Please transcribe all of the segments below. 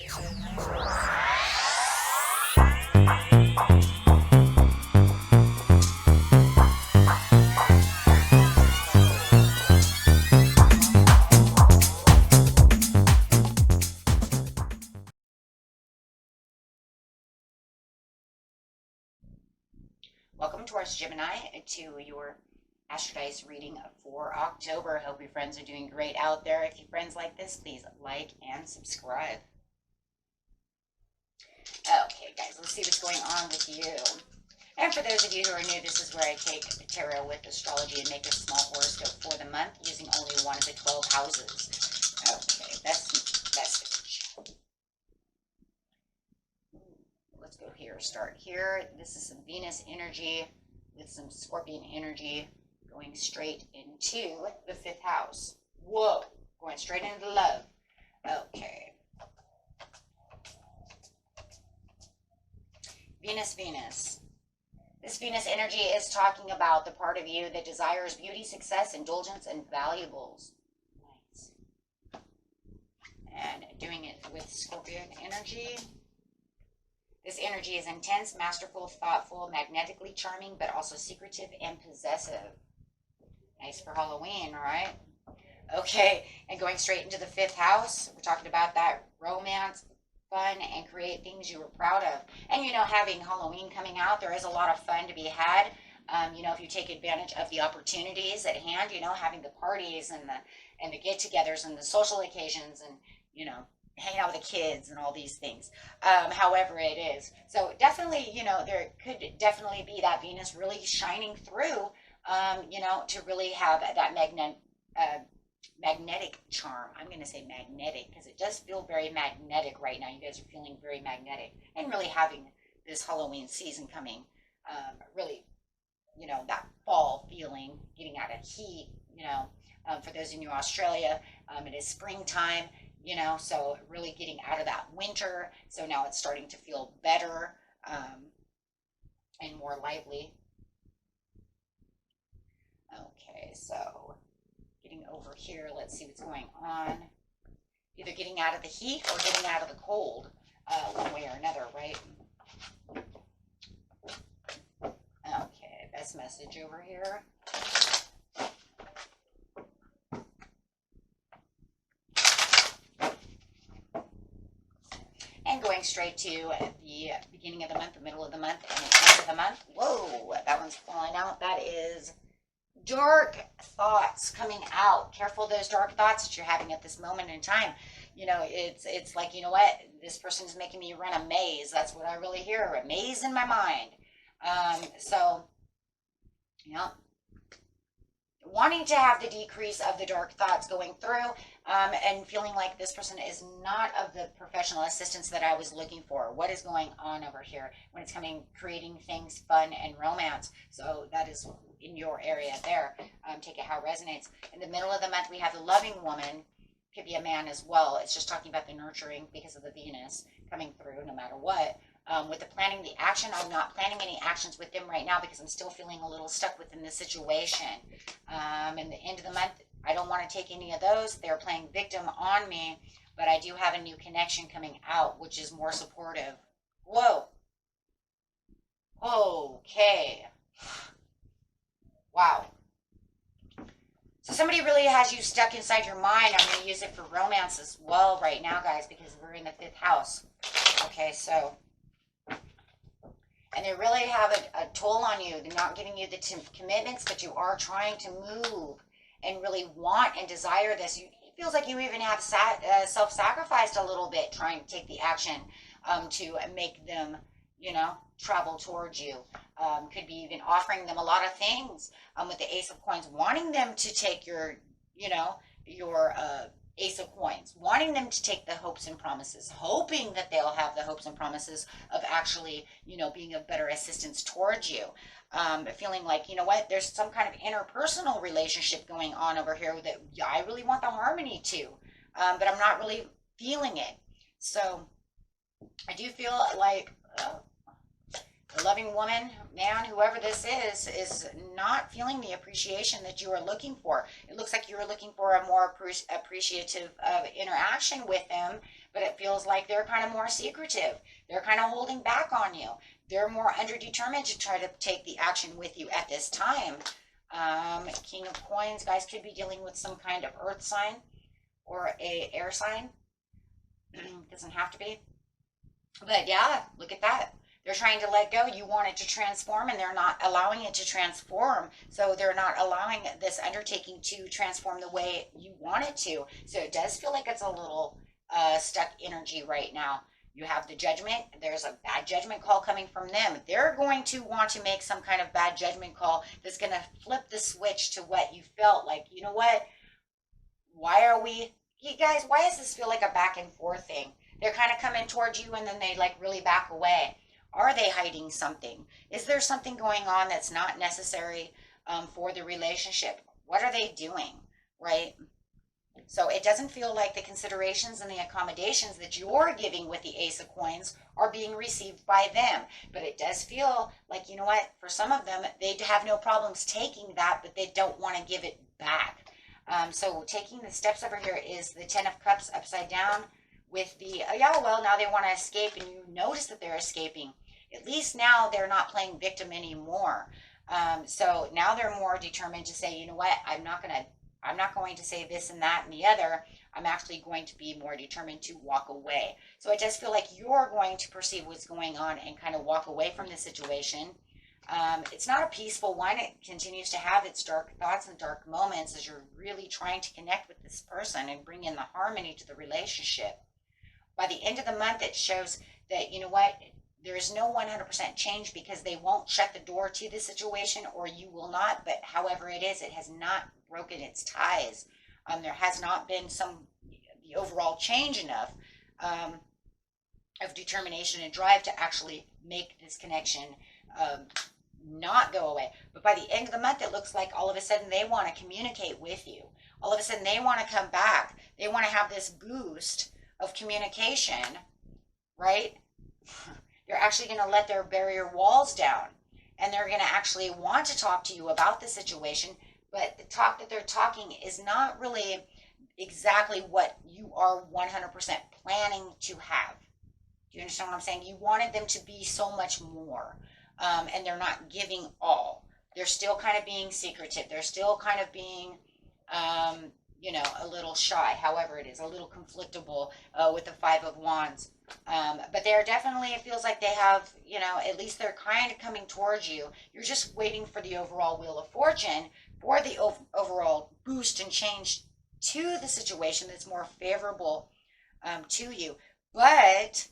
Welcome, Taurus Gemini, to your Astrodice reading for October. Hope your friends are doing great out there. If your friends like this, please like and subscribe. Okay, guys, let's see what's going on with you. And for those of you who are new, this is where I take the tarot with astrology and make a small horoscope for the month using only one of the 12 houses. Okay, that's let's go here, start here. This is some Venus energy with some Scorpion energy going straight into the 5th house. Whoa, going straight into love. Okay. Venus. This Venus energy is talking about the part of you that desires beauty, success, indulgence, and valuables. Nice. And doing it with Scorpion energy. This energy is intense, masterful, thoughtful, magnetically charming, but also secretive and possessive. Nice for Halloween, all right? Okay, and going straight into the 5th house, we're talking about that romance, fun, and create things you were proud of. And, you know, having Halloween coming out, there is a lot of fun to be had. You know, if you take advantage of the opportunities at hand, you know, having the parties and the get-togethers and the social occasions and, you know, hang out with the kids and all these things, however it is. So definitely, you know, there could definitely be that Venus really shining through, you know, to really have that magnetic charm. I'm going to say magnetic because it does feel very magnetic right now. You guys are feeling very magnetic and really having this Halloween season coming, really, you know, that fall feeling, getting out of heat, you know, for those in Australia, it is springtime. You know, so really getting out of that winter. So now it's starting to feel better and more lively. Okay, so getting over here, let's see what's going on. Either getting out of the heat or getting out of the cold, one way or another, right? Okay, best message over here. And going straight to the beginning of the month, the middle of the month, and the end of the month. Whoa, that one's falling out. That is dark thoughts coming out. Careful those dark thoughts that you're having at this moment in time. You know, it's like, you know what? This person's making me run a maze. That's what I really hear, a maze in my mind. So, you know, wanting to have the decrease of the dark thoughts going through, and feeling like this person is not of the professional assistance that I was looking for. What is going on over here when it's coming, creating things fun and romance? So that is in your area there. Take it how it resonates. In the middle of the month, we have the loving woman. Could be a man as well. It's just talking about the nurturing because of the Venus coming through no matter what. With the planning, the action, I'm not planning any actions with them right now because I'm still feeling a little stuck within the situation. And the end of the month, I don't want to take any of those. They're playing victim on me, but I do have a new connection coming out, which is more supportive. Whoa. Okay. Wow. So somebody really has you stuck inside your mind. I'm going to use it for romance as well right now, guys, because we're in the 5th house. Okay, so... And they really have a toll on you. They're not giving you the commitments, but you are trying to move and really want and desire this. It feels like you even have self-sacrificed a little bit trying to take the action to make them, you know, travel towards you. Could be even offering them a lot of things with the Ace of Coins, wanting them to take your, you know, your Ace of Coins, wanting them to take the hopes and promises, hoping that they'll have the hopes and promises of actually, you know, being of better assistance towards you. Feeling like, you know what, there's some kind of interpersonal relationship going on over here that I really want the harmony to, but I'm not really feeling it. So I do feel like the loving woman, man, whoever this is not feeling the appreciation that you are looking for. It looks like you were looking for a more appreciative interaction with them, but it feels like they're kind of more secretive. They're kind of holding back on you. They're more underdetermined to try to take the action with you at this time. King of Coins, guys could be dealing with some kind of earth sign or a air sign. Doesn't have to be. But yeah, look at that. They're trying to let go. You want it to transform, and they're not allowing it to transform. So they're not allowing this undertaking to transform the way you want it to. So it does feel like it's a little stuck energy right now. You have the judgment. There's a bad judgment call coming from them. They're going to want to make some kind of bad judgment call that's going to flip the switch to what you felt like. You know what? Why are we, you guys, why does this feel like a back and forth thing? They're kind of coming towards you and then they like really back away. Are they hiding something? Is there something going on that's not necessary for the relationship? What are they doing, right? So it doesn't feel like the considerations and the accommodations that you're giving with the Ace of Coins are being received by them. But it does feel like, you know what, for some of them, they have no problems taking that, but they don't want to give it back. So taking the steps over here is the Ten of Cups upside down with the, yeah, well, now they want to escape, and you notice that they're escaping. At least now they're not playing victim anymore. So now they're more determined to say, you know what, I'm not going to say this and that and the other. I'm actually going to be more determined to walk away. So it does feel like you're going to perceive what's going on and kind of walk away from the situation. It's not a peaceful one. It continues to have its dark thoughts and dark moments as you're really trying to connect with this person and bring in the harmony to the relationship. By the end of the month, it shows that, you know what, there is no 100% change because they won't shut the door to the situation, or you will not. But however it is, it has not broken its ties. There has not been the overall change enough of determination and drive to actually make this connection not go away. But by the end of the month, it looks like all of a sudden they want to communicate with you. All of a sudden they want to come back. They want to have this boost of communication, right? They're actually going to let their barrier walls down, and they're going to actually want to talk to you about the situation, but the talk that they're talking is not really exactly what you are 100% planning to have. Do you understand what I'm saying? You wanted them to be so much more, and they're not giving all. They're still kind of being secretive. They're still kind of being you know, a little shy, however it is, a little conflictable with the Five of Wands. But they're definitely, it feels like they have, you know, at least they're kind of coming towards you. You're just waiting for the overall Wheel of Fortune, for the overall boost and change to the situation that's more favorable to you. But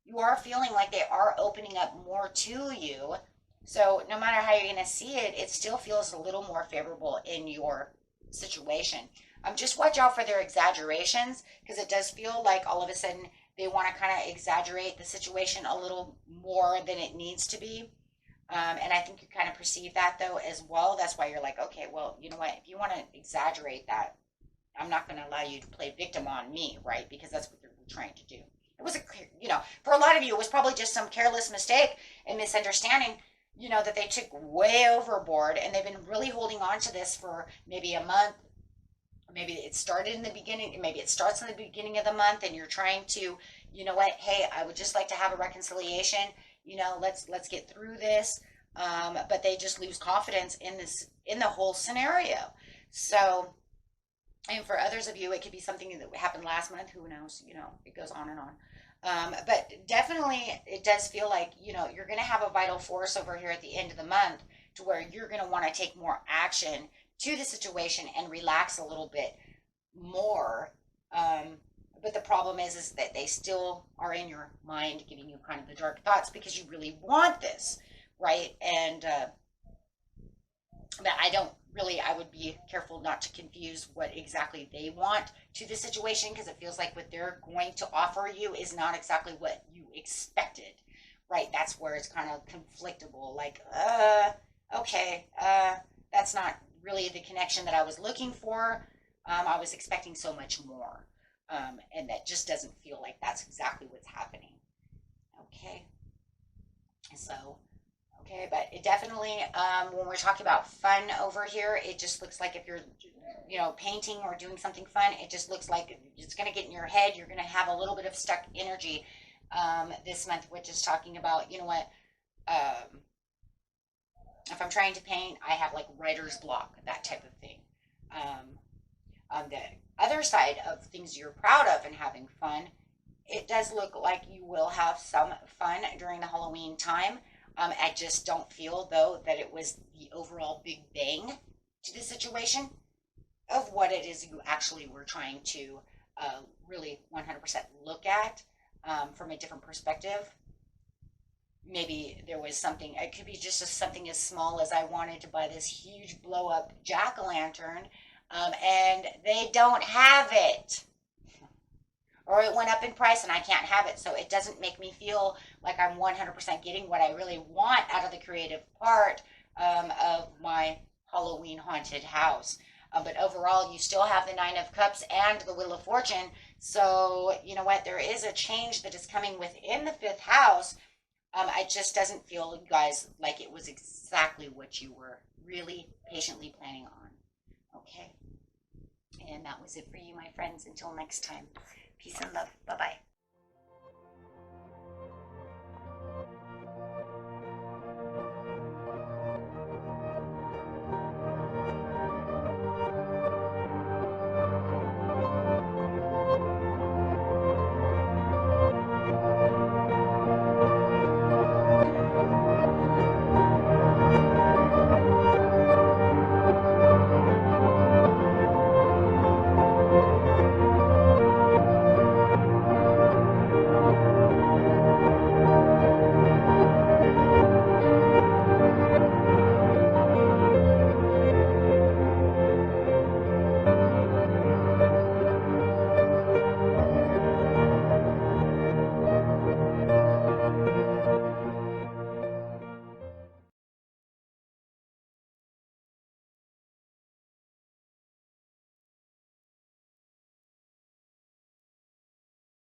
you are feeling like they are opening up more to you. So no matter how you're going to see it, it still feels a little more favorable in your situation. Just watch out for their exaggerations, because it does feel like all of a sudden they want to kind of exaggerate the situation a little more than it needs to be. And I think you kind of perceive that though as well. That's why you're like, okay, well, you know what, if you want to exaggerate that, I'm not going to allow you to play victim on me, right? Because that's what they're trying to do. It was you know, for a lot of you, it was probably just some careless mistake and misunderstanding, you know, that they took way overboard, and they've been really holding on to this for maybe a month. Maybe it started in the beginning, maybe it starts in the beginning of the month, and you're trying to, you know what, hey, I would just like to have a reconciliation, you know, let's get through this. But they just lose confidence in the whole scenario. So, and for others of you, it could be something that happened last month, who knows, you know, it goes on and on. But definitely it does feel like, you know, you're going to have a vital force over here at the end of the month, to where you're going to want to take more action to the situation and relax a little bit more. But the problem is that they still are in your mind, giving you kind of the dark thoughts, because you really want this, right? And but I would be careful not to confuse what exactly they want to the situation, because it feels like what they're going to offer you is not exactly what you expected, right? That's where it's kind of conflictable, like, okay, that's not really the connection that I was looking for. I was expecting so much more. And that just doesn't feel like that's exactly what's happening. Okay. So, okay, but it definitely, when we're talking about fun over here, it just looks like if you're you know, painting or doing something fun. It just looks like it's going to get in your head. You're going to have a little bit of stuck energy this month, which is talking about, you know what, if I'm trying to paint, I have like writer's block, that type of thing. On the other side of things you're proud of and having fun, it does look like you will have some fun during the Halloween time. I just don't feel, though, that it was the overall big bang to the situation of what it is you actually were trying to really 100% look at from a different perspective. Maybe there was something, it could be just something as small as I wanted to buy this huge blow up jack-o'-lantern and they don't have it. Or it went up in price and I can't have it. So it doesn't make me feel like I'm 100% getting what I really want out of the creative part of my Halloween haunted house. But overall, you still have the Nine of Cups and the Wheel of Fortune. So, you know what? There is a change that is coming within the fifth house. It just doesn't feel, guys, like it was exactly what you were really patiently planning on. Okay? And that was it for you, my friends. Until next time. Peace and love. Bye-bye.